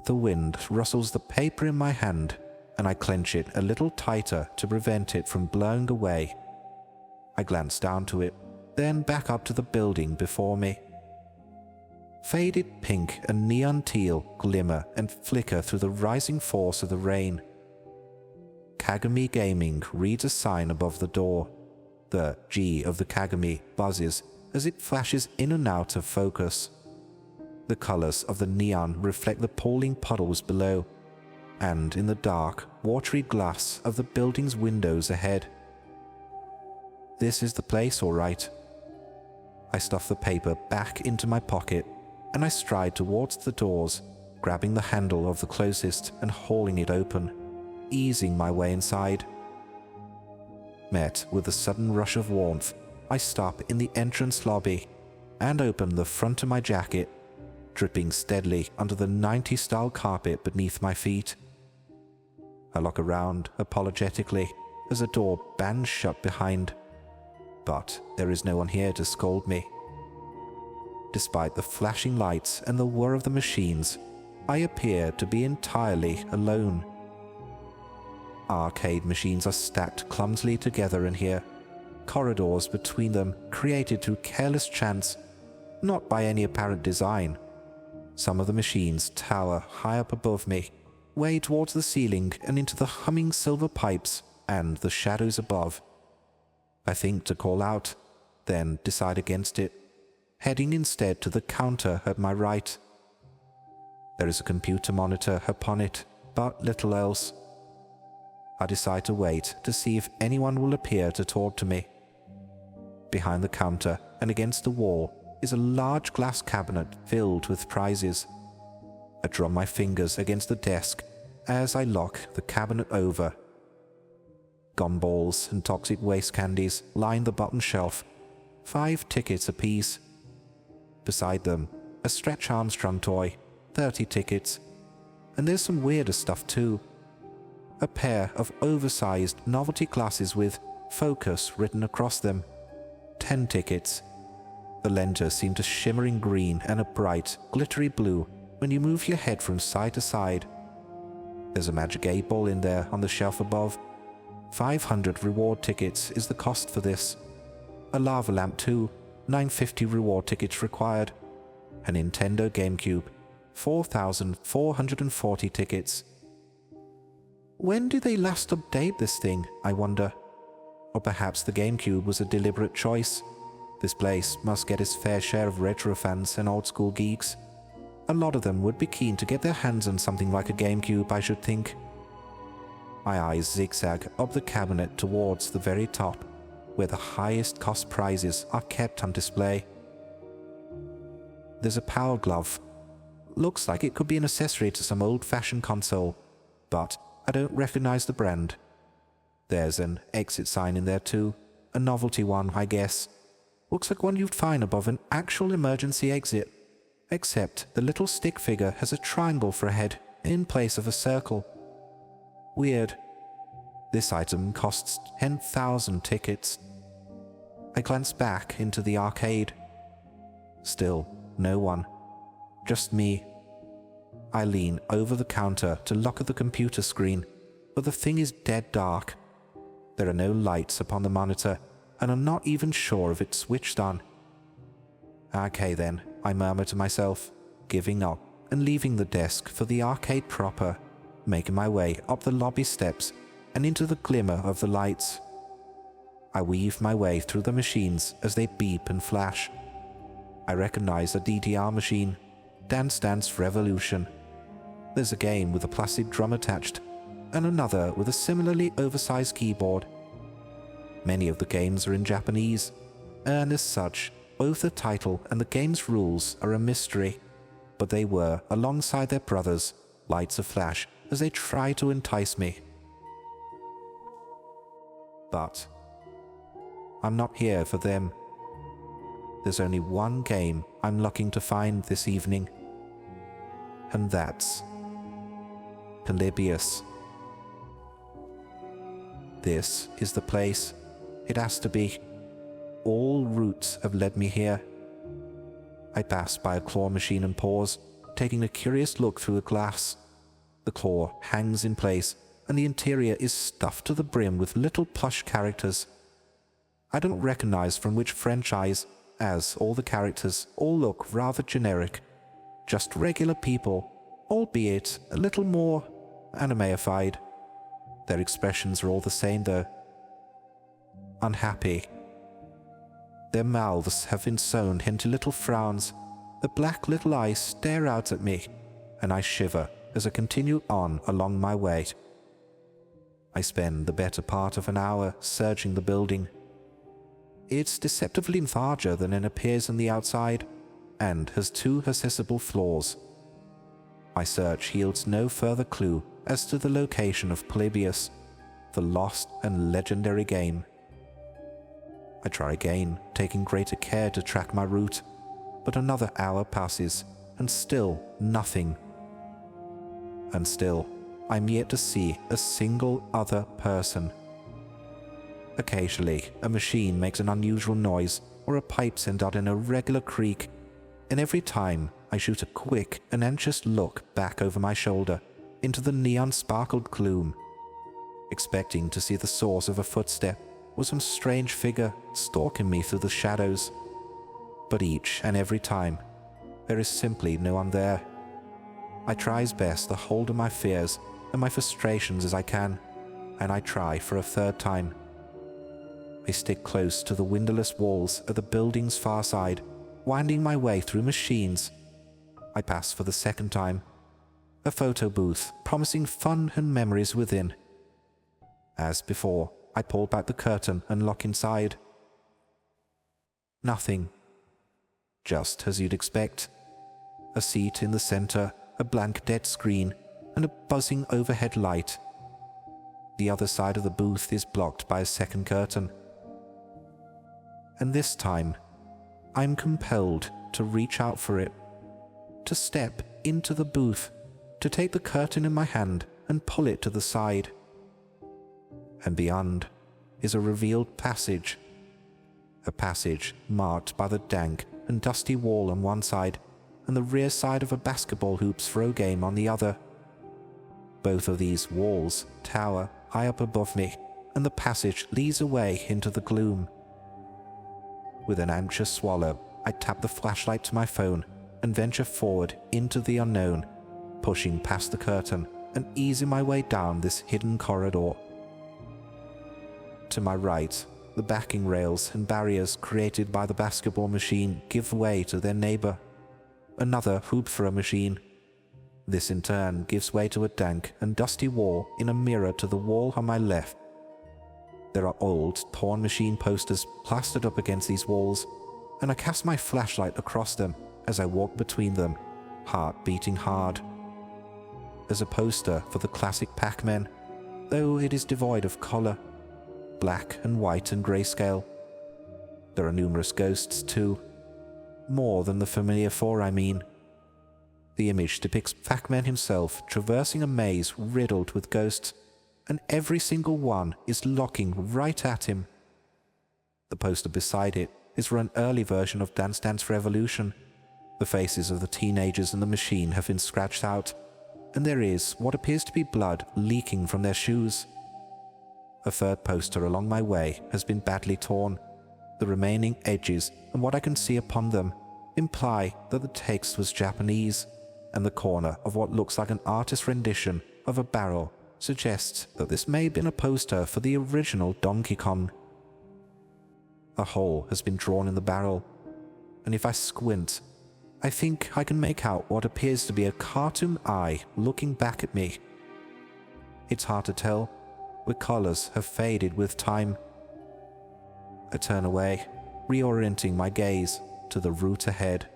The wind rustles the paper in my hand, and I clench it a little tighter to prevent it from blowing away. I glance down to it, then back up to the building before me. Faded pink and neon teal glimmer and flicker through the rising force of the rain. Kagami Gaming reads a sign above the door. The G of the Kagami buzzes as it flashes in and out of focus. The colors of the neon reflect the pooling puddles below, and in the dark, watery glass of the building's windows ahead. This is the place, all right. I stuff the paper back into my pocket, and I stride towards the doors, grabbing the handle of the closest and hauling it open, easing my way inside. Met with a sudden rush of warmth, I stop in the entrance lobby and open the front of my jacket, dripping steadily under the 90s style carpet beneath my feet. I look around apologetically as a door bangs shut behind, but there is no one here to scold me. Despite the flashing lights and the whir of the machines, I appear to be entirely alone. Arcade machines are stacked clumsily together in here, corridors between them created through careless chance, not by any apparent design. Some of the machines tower high up above me, way towards the ceiling and into the humming silver pipes and the shadows above. I think to call out, then decide against it, heading instead to the counter at my right. There is a computer monitor upon it, but little else. I decide to wait to see if anyone will appear to talk to me. Behind the counter and against the wall is a large glass cabinet filled with prizes. I drum my fingers against the desk as I lock the cabinet over. Gumballs and toxic waste candies line the bottom shelf, 5 tickets apiece. Beside them, a Stretch Armstrong toy, 30 tickets. And there's some weirder stuff too. A pair of oversized novelty glasses with Focus written across them, 10 tickets. The lenses seem to shimmer in green and a bright, glittery blue when you move your head from side to side. There's a magic 8-ball in there on the shelf above. 500 reward tickets is the cost for this. A lava lamp too, 950 reward tickets required. A Nintendo GameCube, 4,440 tickets. When did they last update this thing, I wonder? Or perhaps the GameCube was a deliberate choice. This place must get its fair share of retro fans and old school geeks. A lot of them would be keen to get their hands on something like a GameCube, I should think. My eyes zigzag up the cabinet towards the very top, where the highest cost prizes are kept on display. There's a Power Glove. Looks like it could be an accessory to some old-fashioned console, but I don't recognize the brand. There's an exit sign in there too, a novelty one, I guess. Looks like one you'd find above an actual emergency exit, except the little stick figure has a triangle for a head in place of a circle. Weird. This item costs 10,000 tickets. I glance back into the arcade. Still, no one. Just me. I lean over the counter to look at the computer screen, but the thing is dead dark. There are no lights upon the monitor, and I'm not even sure if it's switched on. Okay then, I murmur to myself, giving up and leaving the desk for the arcade proper, making my way up the lobby steps and into the glimmer of the lights. I weave my way through the machines as they beep and flash. I recognize a DDR machine, Dance Dance Revolution. There's a game with a plastic drum attached, and another with a similarly oversized keyboard. Many of the games are in Japanese, and as such, both the title and the game's rules are a mystery, but they were, alongside their brothers, lights of flash as they try to entice me. But I'm not here for them. There's only one game I'm looking to find this evening, and that's Polybius. This is the place. It has to be. All routes have led me here. I pass by a claw machine and pause, taking a curious look through a glass. The claw hangs in place, and the interior is stuffed to the brim with little plush characters. I don't recognize from which franchise, as all the characters all look rather generic. Just regular people, albeit a little more animeified. Their expressions are all the same though. Unhappy. Their mouths have been sewn into little frowns. The black little eyes stare out at me, and I shiver as I continue on along my way. I spend the better part of an hour searching the building. It's deceptively larger than it appears on the outside, and has 2 accessible floors. My search yields no further clue as to the location of Polybius, the lost and legendary game. I try again, taking greater care to track my route, but another hour passes, and still nothing. And still, I'm yet to see a single other person. Occasionally, a machine makes an unusual noise, or a pipe sends out an irregular creak, and every time I shoot a quick and anxious look back over my shoulder into the neon-sparkled gloom, expecting to see the source of a footstep or some strange figure stalking me through the shadows. But each and every time, there is simply no one there. I try as best to hold on my fears and my frustrations as I can, and I try for a 3rd time. I stick close to the windowless walls at the building's far side, winding my way through machines. I pass for the 2nd time. A photo booth promising fun and memories within. As before, I pull back the curtain and look inside. Nothing. Just as you'd expect. A seat in the center, a blank dead screen, and a buzzing overhead light. The other side of the booth is blocked by a 2nd curtain. And this time, I'm compelled to reach out for it, to step into the booth, to take the curtain in my hand and pull it to the side. And beyond is a revealed passage. A passage marked by the dank and dusty wall on one side and the rear side of a basketball hoops throw game on the other. Both of these walls tower high up above me, and the passage leads away into the gloom. With an anxious swallow, I tap the flashlight to my phone and venture forward into the unknown, pushing past the curtain and easing my way down this hidden corridor. To my right, the backing rails and barriers created by the basketball machine give way to their neighbor, another hoop throw machine. This in turn gives way to a dank and dusty wall in a mirror to the wall on my left. There are old, torn machine posters plastered up against these walls, and I cast my flashlight across them as I walk between them, heart beating hard. There's a poster for the classic Pac-Man, though it is devoid of color, black and white and grayscale. There are numerous ghosts too, more than the familiar 4 I mean. The image depicts Pac-Man himself traversing a maze riddled with ghosts, and every single one is looking right at him. The poster beside it is for an early version of Dance Dance Revolution. The faces of the teenagers in the machine have been scratched out, and there is what appears to be blood leaking from their shoes. A 3rd poster along my way has been badly torn. The remaining edges and what I can see upon them imply that the text was Japanese, and the corner of what looks like an artist's rendition of a barrel suggests that this may have been a poster for the original Donkey Kong. A hole has been drawn in the barrel, and if I squint, I think I can make out what appears to be a cartoon eye looking back at me. It's hard to tell. The colors have faded with time. I turn away, reorienting my gaze to the route ahead.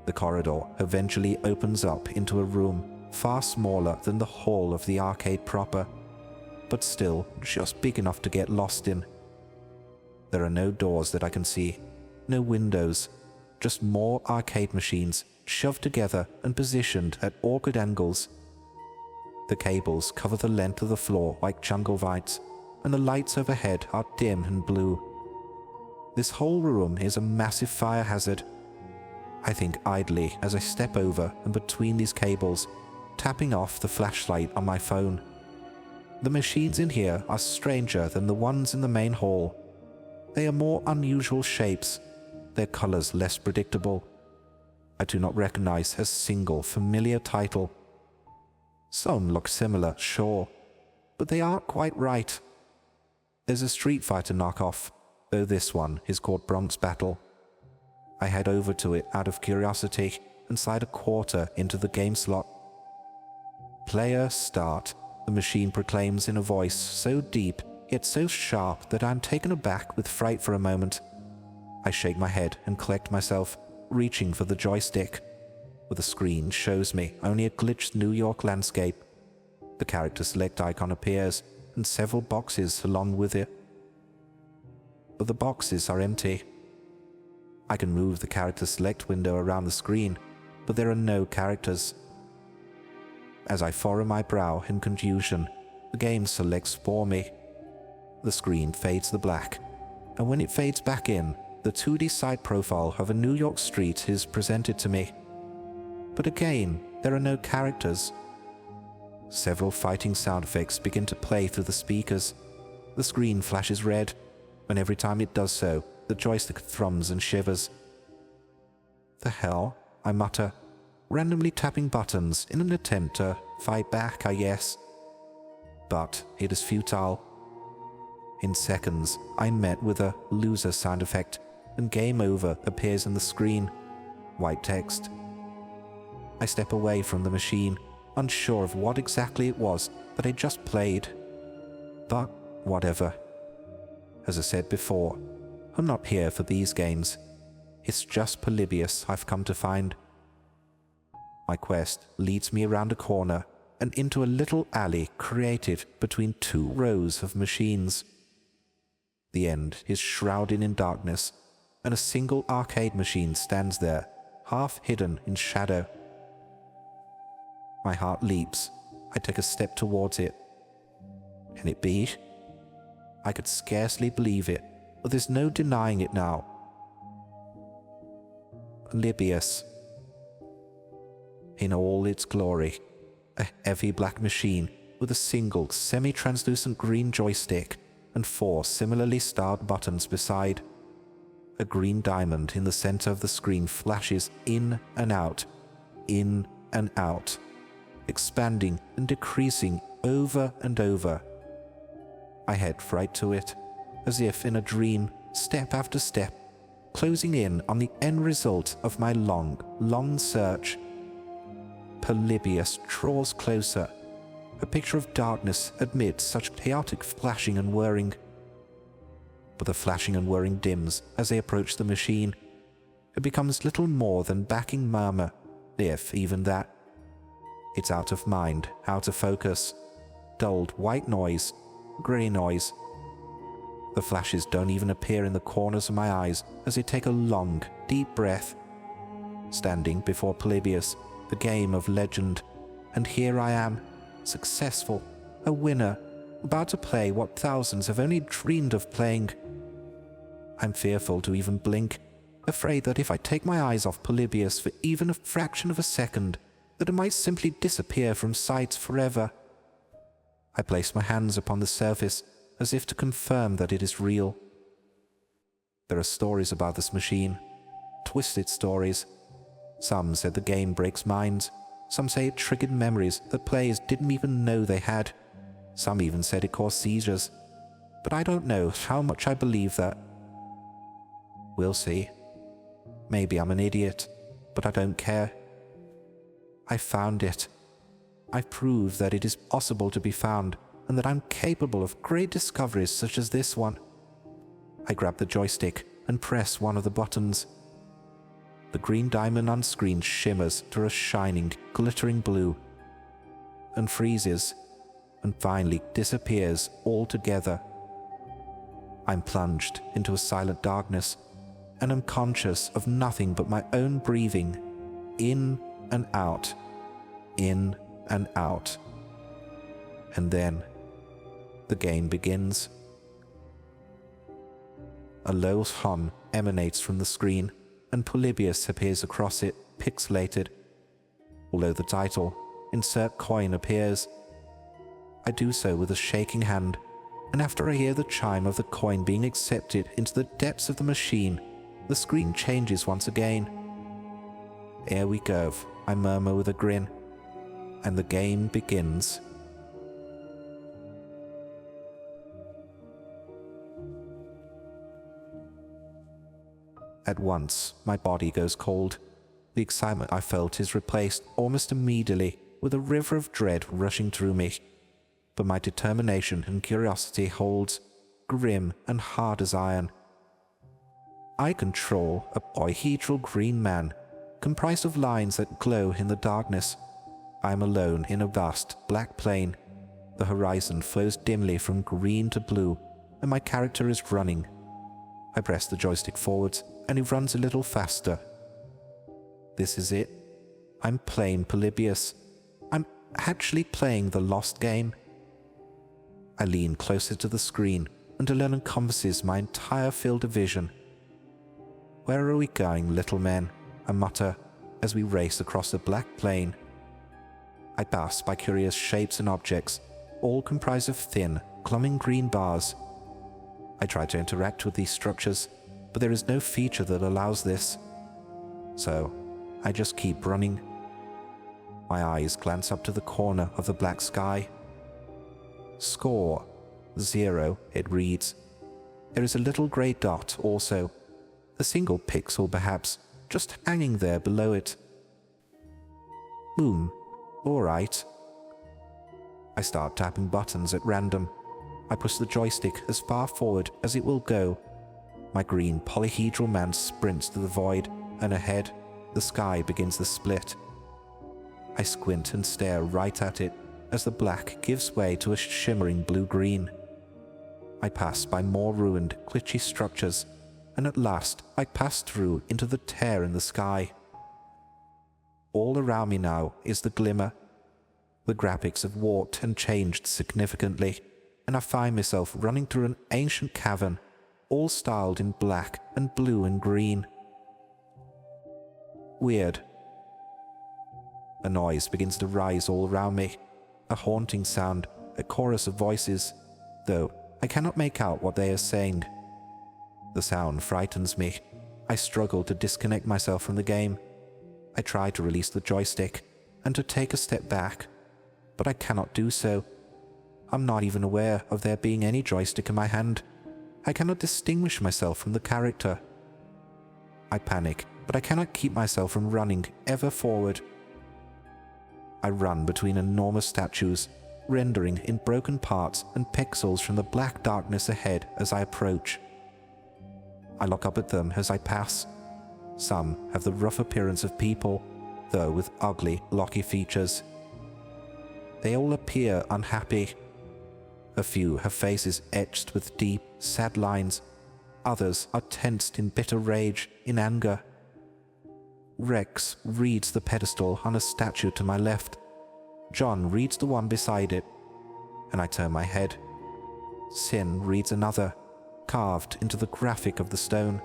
The corridor eventually opens up into a room far smaller than the hall of the arcade proper, but still just big enough to get lost in. There are no doors that I can see, no windows, just more arcade machines shoved together and positioned at awkward angles. The cables cover the length of the floor like jungle vines, and the lights overhead are dim and blue. This whole room is a massive fire hazard. I think idly as I step over and between these cables, tapping off the flashlight on my phone. The machines in here are stranger than the ones in the main hall. They are more unusual shapes, their colors less predictable. I do not recognize a single familiar title. Some look similar, sure, but they aren't quite right. There's a Street Fighter knockoff, though this one is called Bronx Battle. I head over to it out of curiosity and slide a quarter into the game slot. Player start, the machine proclaims in a voice so deep yet so sharp that I am taken aback with fright for a moment. I shake my head and collect myself, reaching for the joystick. But the screen shows me only a glitched New York landscape. The character select icon appears, and several boxes along with it. But the boxes are empty. I can move the character select window around the screen, but there are no characters. As I furrow my brow in confusion, the game selects for me. The screen fades to black, and when it fades back in, the 2D side profile of a New York street is presented to me. But again, there are no characters. Several fighting sound effects begin to play through the speakers. The screen flashes red, and every time it does so, the joystick thrums and shivers. The hell? I mutter, randomly tapping buttons in an attempt to fight back, I guess. But it is futile. In seconds, I'm met with a loser sound effect, and game over appears on the screen. White text. I step away from the machine, unsure of what exactly it was that I just played. But whatever. As I said before, I'm not here for these games. It's just Polybius I've come to find. My quest leads me around a corner and into a little alley created between two rows of machines. The end is shrouded in darkness, and a single arcade machine stands there, half hidden in shadow. My heart leaps. I take a step towards it. Can it be? I could scarcely believe it, but there's no denying it now. Polybius. In all its glory, a heavy black machine with a single semi-translucent green joystick and 4 similarly starred buttons beside. A green diamond in the center of the screen flashes in and out, expanding and decreasing over and over. I head right to it, as if in a dream, step after step, closing in on the end result of my long search. Polybius draws closer, a picture of darkness amid such chaotic flashing and whirring. But the flashing and whirring dims as they approach the machine. It becomes little more than backing murmur, if even that. It's out of mind, out of focus. Dulled white noise, grey noise. The flashes don't even appear in the corners of my eyes as I take a long, deep breath. Standing before Polybius, the game of legend, and here I am, successful, a winner, about to play what thousands have only dreamed of playing. I'm fearful to even blink, afraid that if I take my eyes off Polybius for even a fraction of a second, that it might simply disappear from sight forever. I place my hands upon the surface, as if to confirm that it is real. There are stories about this machine, twisted stories. Some said the game breaks minds. Some say it triggered memories that players didn't even know they had. Some even said it caused seizures. But I don't know how much I believe that. We'll see. Maybe I'm an idiot, but I don't care. I found it. I've proved that it is possible to be found, and that I'm capable of great discoveries such as this one. I grab the joystick and press one of the buttons. The green diamond on screen shimmers to a shining, glittering blue, and freezes, and finally disappears altogether. I'm plunged into a silent darkness, and am conscious of nothing but my own breathing, in and out, in and out. And then, the game begins. A low hum emanates from the screen, and Polybius appears across it, pixelated. Although the title, Insert Coin, appears, I do so with a shaking hand, and after I hear the chime of the coin being accepted into the depths of the machine, the screen changes once again. Here we go, I murmur with a grin, and the game begins. At once, my body goes cold. The excitement I felt is replaced almost immediately with a river of dread rushing through me. But my determination and curiosity holds, grim and hard as iron. I control a polyhedral green man, comprised of lines that glow in the darkness. I am alone in a vast black plain. The horizon flows dimly from green to blue, and my character is running. I press the joystick forwards, and he runs a little faster. This is it. I'm playing Polybius. I'm actually playing the lost game. I lean closer to the screen until it encompasses my entire field of vision. Where are we going, little men? I mutter as we race across the black plain. I pass by curious shapes and objects, all comprised of thin, clumping green bars. I try to interact with these structures, but there is no feature that allows this. So, I just keep running. My eyes glance up to the corner of the black sky. Score 0, it reads. There is a little grey dot also, a single pixel perhaps, just hanging there below it. All right. I start tapping buttons at random. I push the joystick as far forward as it will go. My green polyhedral man sprints to the void, and ahead, the sky begins to split. I squint and stare right at it as the black gives way to a shimmering blue-green. I pass by more ruined, glitchy structures, and at last I pass through into the tear in the sky. All around me now is the glimmer. The graphics have warped and changed significantly, and I find myself running through an ancient cavern, all styled in black and blue and green. Weird. A noise begins to rise all around me, a haunting sound, a chorus of voices, though I cannot make out what they are saying. The sound frightens me. I struggle to disconnect myself from the game. I try to release the joystick and to take a step back, but I cannot do so. I'm not even aware of there being any joystick in my hand. I cannot distinguish myself from the character. I panic, but I cannot keep myself from running ever forward. I run between enormous statues, rendering in broken parts and pixels from the black darkness ahead as I approach. I look up at them as I pass. Some have the rough appearance of people, though with ugly, blocky features. They all appear unhappy. A few have faces etched with deep, sad lines. Others are tensed in bitter rage, in anger. Rex reads the pedestal on a statue to my left. John reads the one beside it, and I turn my head. Sin reads another, carved into the graphic of the stone.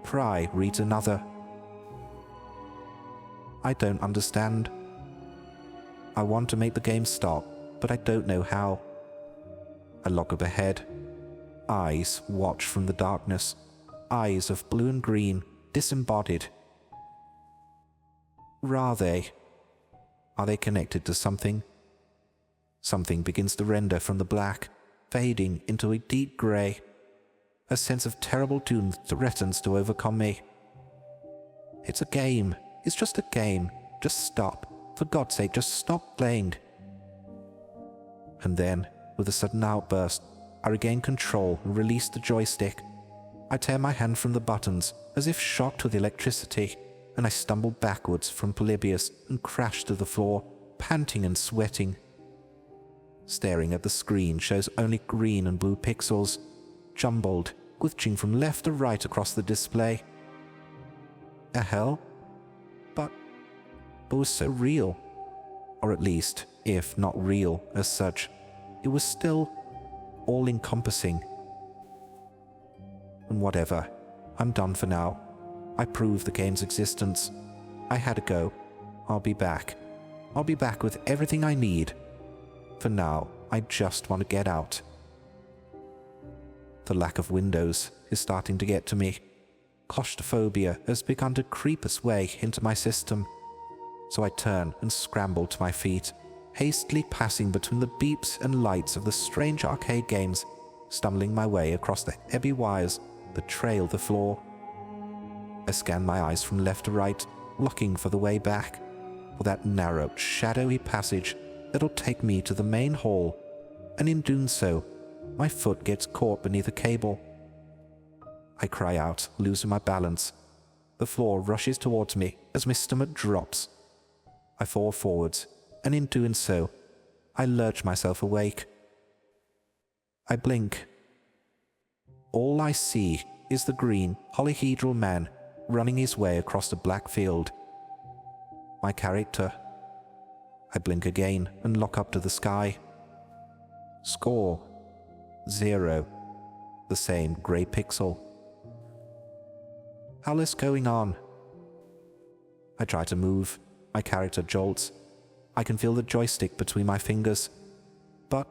Pry reads another. I don't understand. I want to make the game stop, but I don't know how. I look up ahead. Eyes watch from the darkness. Eyes of blue and green, disembodied. Are they connected to something? Something begins to render from the black, fading into a deep grey. A sense of terrible doom threatens to overcome me. It's a game. It's just a game. Just stop. For God's sake, just stop playing. And then, with a sudden outburst, I regain control and release the joystick. I tear my hand from the buttons, as if shocked with electricity, and I stumble backwards from Polybius and crash to the floor, panting and sweating. Staring at the screen shows only green and blue pixels, jumbled, glitching from left to right across the display. The hell? But it was so real. Or at least, if not real as such, it was still all-encompassing. And whatever, I'm done for now. I proved the game's existence. I had to go. I'll be back. I'll be back with everything I need. For now, I just want to get out. The lack of windows is starting to get to me. Claustrophobia has begun to creep its way into my system. So I turn and scramble to my feet, hastily passing between the beeps and lights of the strange arcade games, stumbling my way across the heavy wires that trail the floor. I scan my eyes from left to right, looking for the way back, for that narrow, shadowy passage that'll take me to the main hall, and in doing so, my foot gets caught beneath a cable. I cry out, losing my balance. The floor rushes towards me as my stomach drops. I fall forwards, and in doing so, I lurch myself awake. I blink. All I see is the green, polyhedral man running his way across the black field. My character. I blink again and look up to the sky. Score. 0. The same grey pixel. Hell is going on? I try to move. My character jolts. I can feel the joystick between my fingers. But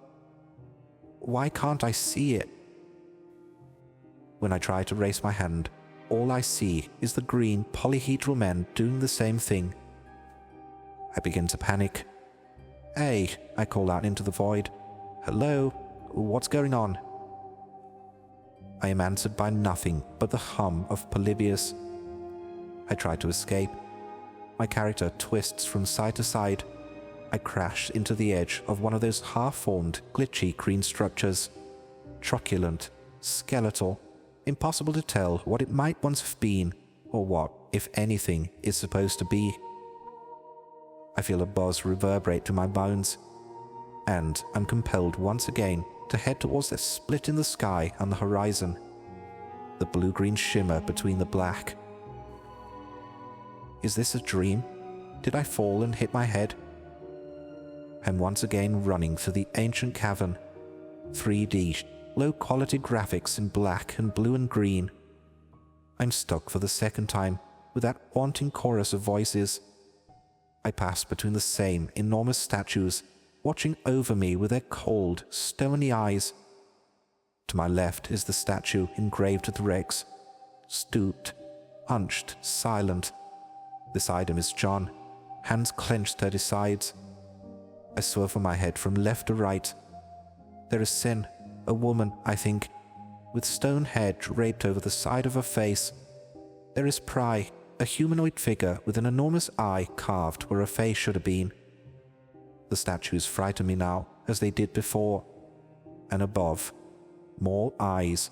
why can't I see it? When I try to raise my hand, all I see is the green polyhedral men doing the same thing. I begin to panic. Hey, I call out into the void. Hello, what's going on? I am answered by nothing but the hum of Polybius. I try to escape. My character twists from side to side. I crash into the edge of one of those half-formed, glitchy green structures. Truculent, skeletal, impossible to tell what it might once have been, or what, if anything, is supposed to be. I feel a buzz reverberate to my bones, and I'm compelled once again to head towards the split in the sky on the horizon, the blue-green shimmer between the black. Is this a dream? Did I fall and hit my head? I'm once again running through the ancient cavern. 3D, low-quality graphics in black and blue and green. I'm stuck for the second time with that haunting chorus of voices. I pass between the same enormous statues, watching over me with their cold, stony eyes. To my left is the statue engraved with Rex, stooped, hunched, silent. Beside him is John, hands clenched at his sides. I swerve my head from left to right. There is Sin, a woman, I think, with stone hair draped over the side of her face. There is Pry, a humanoid figure with an enormous eye carved where her face should have been. The statues frighten me now, as they did before. And above, more eyes,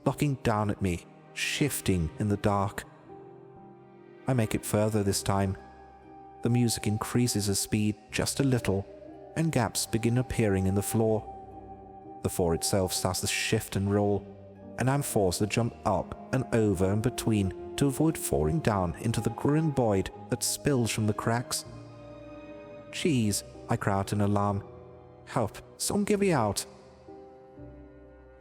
looking down at me, shifting in the dark. I make it further this time. The music increases its speed just a little, and gaps begin appearing in the floor. The floor itself starts to shift and roll, and I'm forced to jump up and over and between to avoid falling down into the grim void that spills from the cracks. Jeez, I cry out in alarm. Help, someone get me out.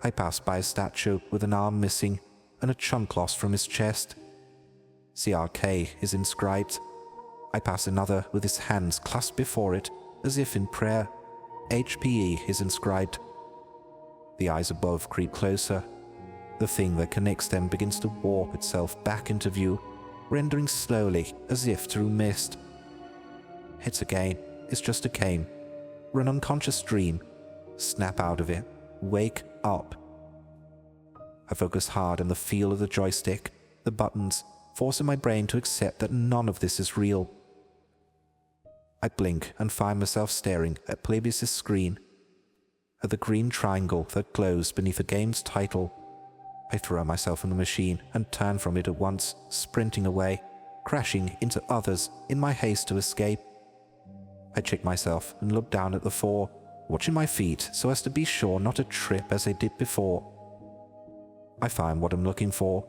I pass by a statue with an arm missing and a chunk lost from his chest. CRK is inscribed. I pass another with his hands clasped before it as if in prayer. HPE is inscribed. The eyes above creep closer. The thing that connects them begins to warp itself back into view, rendering slowly as if through mist. It's a game. It's just a game. We're an unconscious dream. Snap out of it. Wake up. I focus hard on the feel of the joystick, the buttons, forcing my brain to accept that none of this is real. I blink and find myself staring at Polybius' screen, at the green triangle that glows beneath the game's title. I throw myself in the machine and turn from it at once, sprinting away, crashing into others in my haste to escape. I check myself and look down at the floor, watching my feet so as to be sure not to trip as I did before. I find what I'm looking for,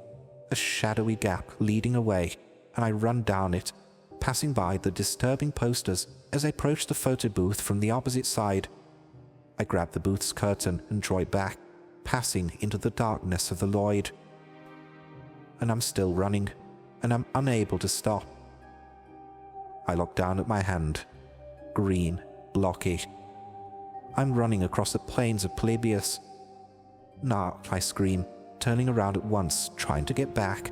a shadowy gap leading away, and I run down it, passing by the disturbing posters as I approach the photo booth from the opposite side. I grab the booth's curtain and draw it back, passing into the darkness of the void. And I'm still running, and I'm unable to stop. I look down at my hand. Green, blocky. I'm running across the plains of Polybius. "Nah," I scream, turning around at once, trying to get back.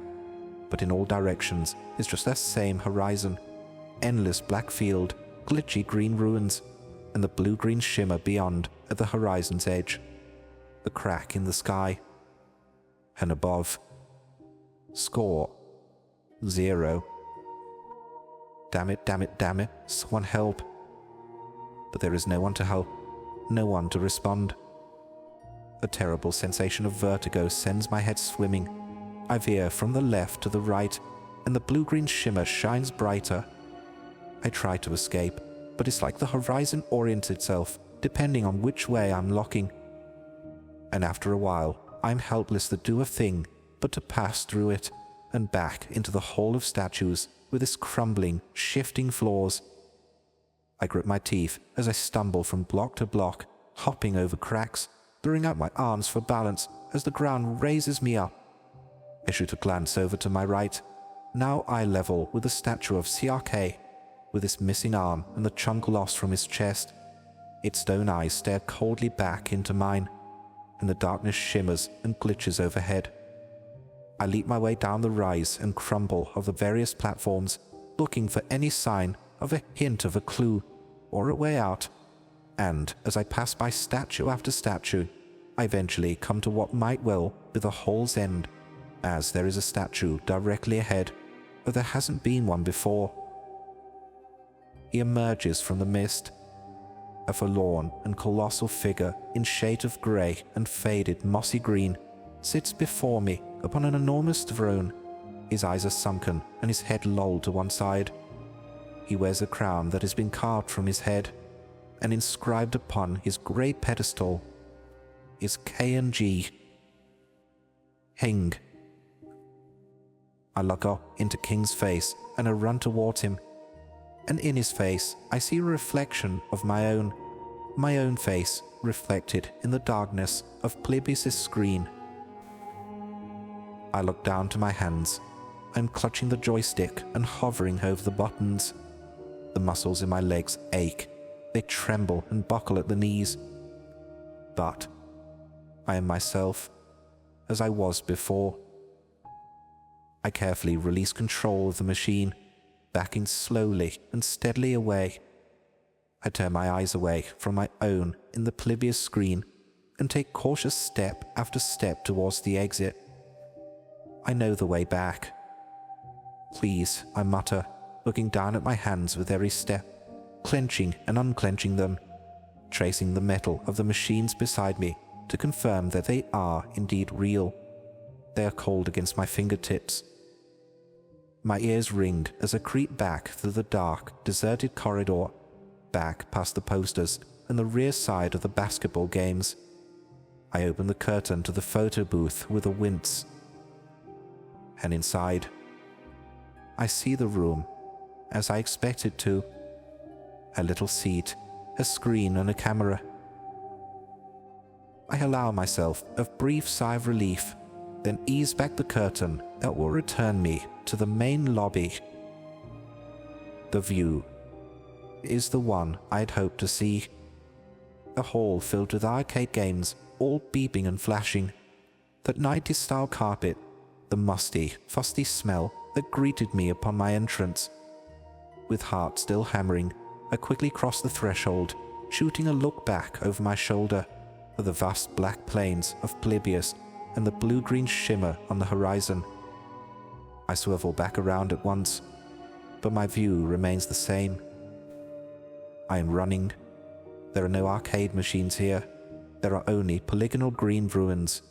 But in all directions is just that same horizon. Endless black field, glitchy green ruins, and the blue-green shimmer beyond at the horizon's edge. The crack in the sky. And above. Score. 0. Damn it, damn it, damn it, someone help. But there is no one to help, no one to respond. A terrible sensation of vertigo sends my head swimming. I veer from the left to the right, and the blue-green shimmer shines brighter. I try to escape, but it's like the horizon orients itself, depending on which way I'm looking. And after a while, I'm helpless to do a thing but to pass through it, and back into the hall of statues with its crumbling, shifting floors. I grip my teeth as I stumble from block to block, hopping over cracks, throwing out my arms for balance as the ground raises me up. I shoot a glance over to my right, now eye level with the statue of CRK, with its missing arm and the chunk lost from his chest. Its stone eyes stare coldly back into mine, and the darkness shimmers and glitches overhead. I leap my way down the rise and crumble of the various platforms, looking for any sign of a hint of a clue or a way out. And as I pass by statue after statue, I eventually come to what might well be the hall's end, as there is a statue directly ahead, though there hasn't been one before. He emerges from the mist, a forlorn and colossal figure in shades of grey and faded mossy green, sits before me upon an enormous throne. His eyes are sunken and his head lolled to one side. He wears a crown that has been carved from his head, and inscribed upon his grey pedestal is K&G. Hing. I look up into King's face and I run towards him, and in his face I see a reflection of my own face reflected in the darkness of Polybius' screen. I look down to my hands. I'm clutching the joystick and hovering over the buttons. The muscles in my legs ache. They tremble and buckle at the knees. But I am myself, as I was before. I carefully release control of the machine, backing slowly and steadily away. I turn my eyes away from my own in the Polybius screen and take cautious step after step towards the exit. I know the way back. "Please," I mutter, looking down at my hands with every step, clenching and unclenching them, tracing the metal of the machines beside me to confirm that they are indeed real. They are cold against my fingertips. My ears ring as I creep back through the dark, deserted corridor, back past the posters and the rear side of the basketball games. I open the curtain to the photo booth with a wince. And inside, I see the room, as I expected to. A little seat, a screen and a camera. I allow myself a brief sigh of relief, then ease back the curtain that will return me to the main lobby. The view is the one I'd hoped to see. A hall filled with arcade games, all beeping and flashing. That 90s style carpet, the musty, fusty smell that greeted me upon my entrance. With heart still hammering, I quickly crossed the threshold, shooting a look back over my shoulder at the vast black plains of Polybius and the blue-green shimmer on the horizon. I swivel back around at once, but my view remains the same. I am running. There are no arcade machines here. There are only polygonal green ruins.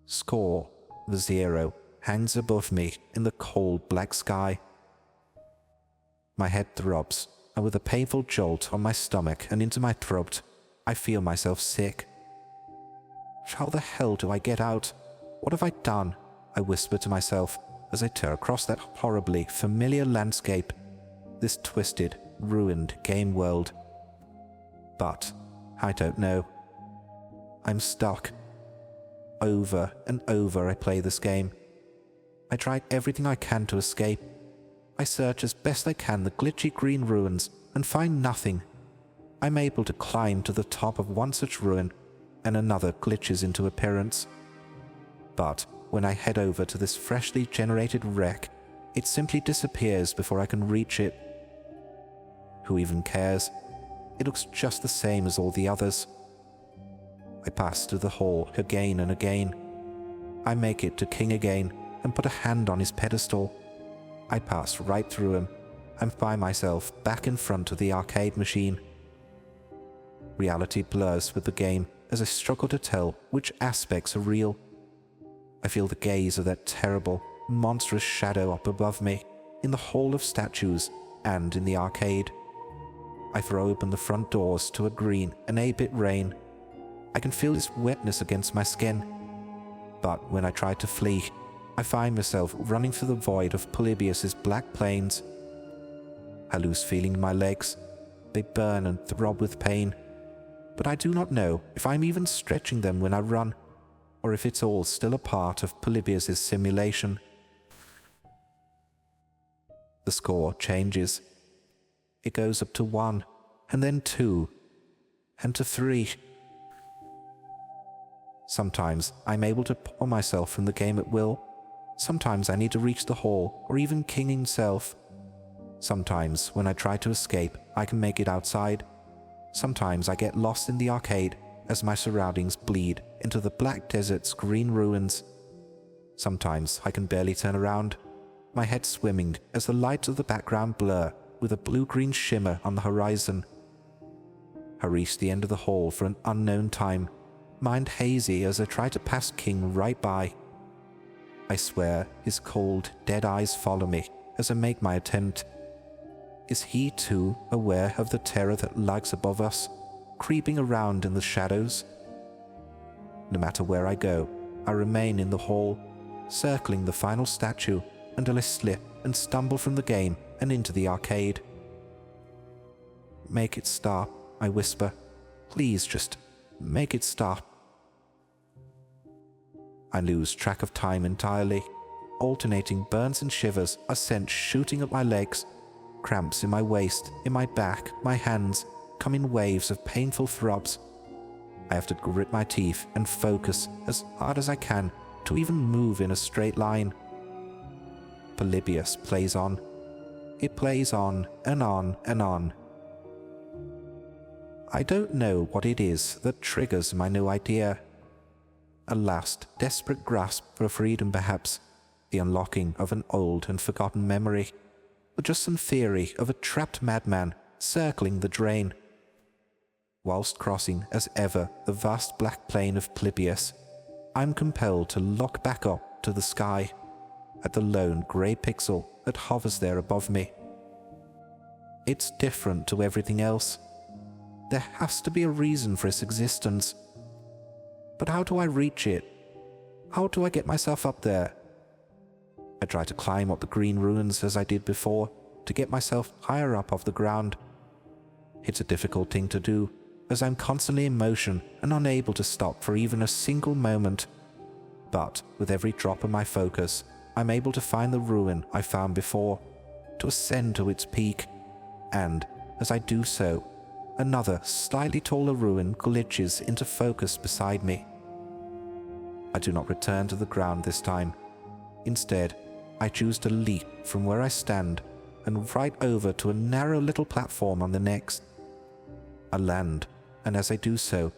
Score, the 0, hangs above me in the cold black sky. My head throbs, and with a painful jolt on my stomach and into my throat, I feel myself sick. How the hell do I get out? What have I done? I whisper to myself as I tear across that horribly familiar landscape, this twisted, ruined game world. But I don't know. I'm stuck. Over and over I play this game. I try everything I can to escape. I search as best I can the glitchy green ruins and find nothing. I'm able to climb to the top of one such ruin, and another glitches into appearance. But when I head over to this freshly generated wreck, it simply disappears before I can reach it. Who even cares? It looks just the same as all the others. I pass through the hall again and again. I make it to King again and put a hand on his pedestal. I pass right through him and find myself back in front of the arcade machine. Reality blurs with the game as I struggle to tell which aspects are real. I feel the gaze of that terrible, monstrous shadow up above me, in the hall of statues and in the arcade. I throw open the front doors to a green and 8-bit rain. I can feel its wetness against my skin. But when I try to flee, I find myself running through the void of Polybius's black plains. I lose feeling in my legs. They burn and throb with pain. But I do not know if I'm even stretching them when I run, or if it's all still a part of Polybius's simulation. The score changes. It goes up to 1, and then 2, and to 3. Sometimes I'm able to pull myself from the game at will. Sometimes I need to reach the hall, or even King himself. Sometimes, when I try to escape, I can make it outside. Sometimes I get lost in the arcade as my surroundings bleed into the black desert's green ruins. Sometimes I can barely turn around, my head swimming as the lights of the background blur with a blue-green shimmer on the horizon. I reach the end of the hall for an unknown time, mind hazy as I try to pass King right by. I swear his cold, dead eyes follow me as I make my attempt. Is he too aware of the terror that lurks above us, creeping around in the shadows? No matter where I go, I remain in the hall, circling the final statue until I slip and stumble from the game and into the arcade. Make it stop, I whisper. Please just make it stop. I lose track of time entirely. Alternating burns and shivers are sent shooting up my legs. Cramps in my waist, in my back, my hands come in waves of painful throbs. I have to grit my teeth and focus as hard as I can to even move in a straight line. Polybius plays on. It plays on and on and on. I don't know what it is that triggers my new idea. A last, desperate grasp for freedom perhaps, the unlocking of an old and forgotten memory, or just some theory of a trapped madman circling the drain. Whilst crossing, as ever, the vast black plain of Polybius, I'm compelled to look back up to the sky, at the lone grey pixel that hovers there above me. It's different to everything else. There has to be a reason for its existence. But how do I reach it? How do I get myself up there? I try to climb up the green ruins as I did before, to get myself higher up off the ground. It's a difficult thing to do, as I'm constantly in motion and unable to stop for even a single moment. But with every drop of my focus, I'm able to find the ruin I found before, to ascend to its peak, and, as I do so, another slightly taller ruin glitches into focus beside me. I do not return to the ground this time. Instead, I choose to leap from where I stand and right over to a narrow little platform on the next. I land, and as I do so,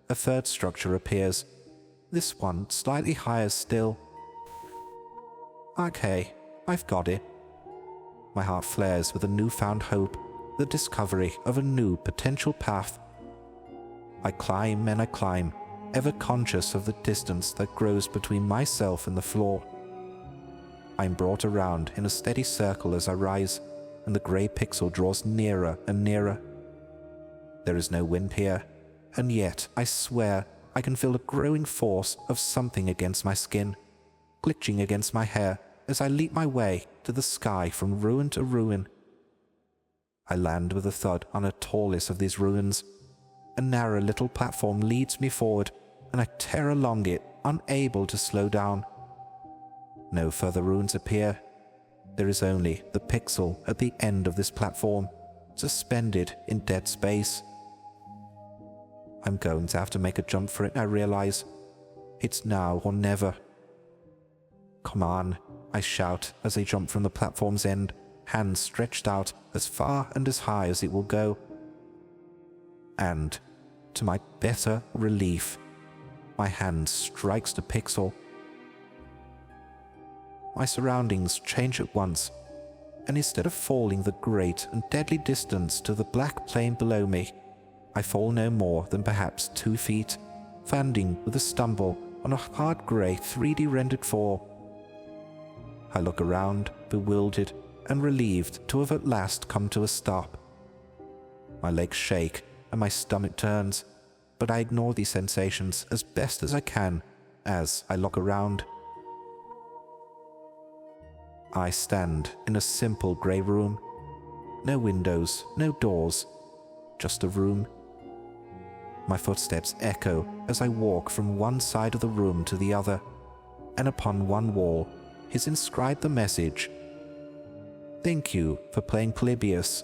a third structure appears, this one slightly higher still. Okay, I've got it. My heart flares with a newfound hope, the discovery of a new potential path. I climb and I climb, ever conscious of the distance that grows between myself and the floor. I'm brought around in a steady circle as I rise, and the grey pixel draws nearer and nearer. There is no wind here, and yet I swear I can feel a growing force of something against my skin, glitching against my hair as I leap my way to the sky from ruin to ruin. I land with a thud on the tallest of these ruins. A narrow little platform leads me forward, and I tear along it, unable to slow down. No further runes appear. There is only the pixel at the end of this platform, suspended in dead space. I'm going to have to make a jump for it, I realize. It's now or never. Come on, I shout as I jump from the platform's end, hands stretched out as far and as high as it will go. And, to my bitter relief, my hand strikes the pixel. My surroundings change at once, and instead of falling the great and deadly distance to the black plain below me, I fall no more than perhaps 2 feet, landing with a stumble on a hard grey 3D rendered floor. I look around, bewildered and relieved to have at last come to a stop. My legs shake and my stomach turns, but I ignore these sensations as best as I can as I look around. I stand in a simple grey room. No windows, no doors, just a room. My footsteps echo as I walk from one side of the room to the other, and upon one wall is inscribed the message, "Thank you for playing Polybius.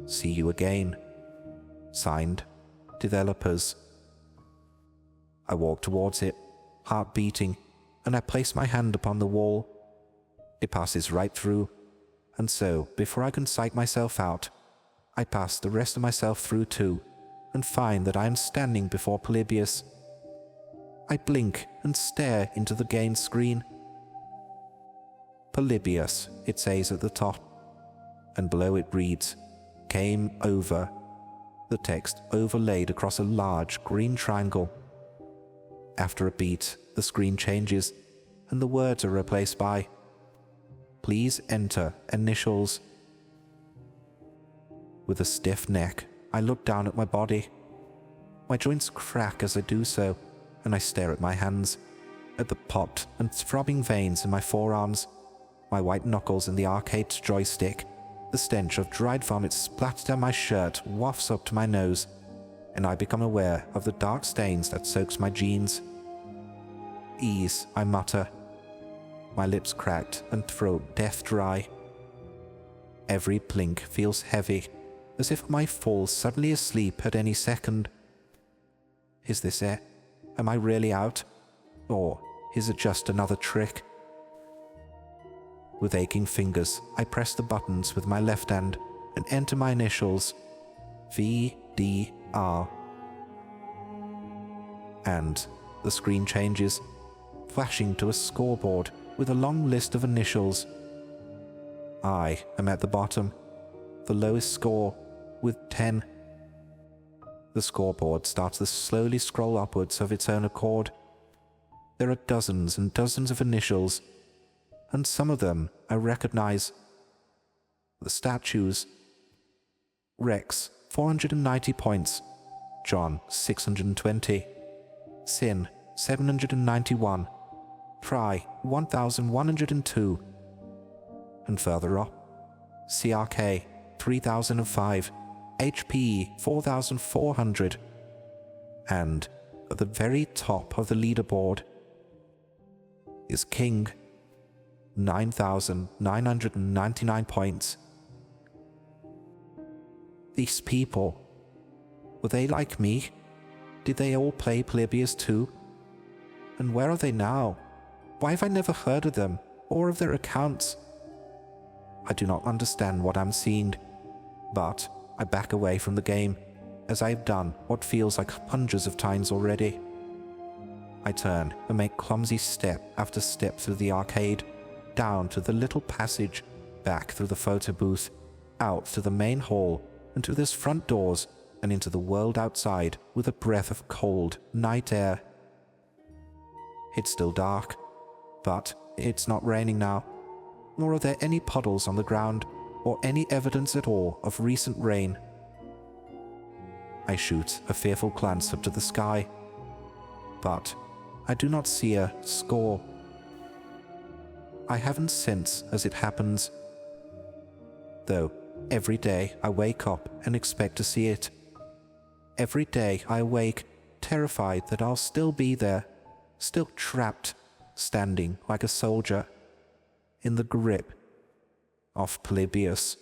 See you again." Signed, Developers. I walk towards it, heart beating, and I place my hand upon the wall. It passes right through, and so, before I can psych myself out, I pass the rest of myself through too, and find that I am standing before Polybius. I blink and stare into the game screen. Polybius, it says at the top, and below it reads, "Game over." The text overlaid across a large green triangle. After a beat, the screen changes, and the words are replaced by, "Please enter initials." With a stiff neck, I look down at my body. My joints crack as I do so, and I stare at my hands, at the popped and throbbing veins in my forearms, my white knuckles in the arcade joystick. The stench of dried vomit splattered down my shirt wafts up to my nose, and I become aware of the dark stains that soaks my jeans. "Ease," I mutter, my lips cracked and throat death dry. Every blink feels heavy, as if I might fall suddenly asleep at any second. Is this it? Am I really out? Or is it just another trick? With aching fingers, I press the buttons with my left hand and enter my initials, VDR. And the screen changes, flashing to a scoreboard with a long list of initials. I am at the bottom, the lowest score, with 10. The scoreboard starts to slowly scroll upwards of its own accord. There are dozens and dozens of initials, and some of them I recognize. The statues. Rex, 490 points. John, 620. Sin, 791. Pry, 1102. And further up, CRK, 3005. HPE, 4400. And at the very top of the leaderboard is King, 9,999 points. These people, were they like me? Did they all play Polybius too? And where are they now? Why have I never heard of them, or of their accounts? I do not understand what I'm seeing, but I back away from the game, as I have done what feels like hundreds of times already. I turn and make clumsy step after step through the arcade, down to the little passage, back through the photo booth, out to the main hall, and to those front doors, and into the world outside with a breath of cold night air. It's still dark, but it's not raining now, nor are there any puddles on the ground, or any evidence at all of recent rain. I shoot a fearful glance up to the sky, but I do not see a score. I haven't since, as it happens, though every day I wake up and expect to see it. Every day I awake, terrified that I'll still be there, still trapped, standing like a soldier, in the grip of Polybius.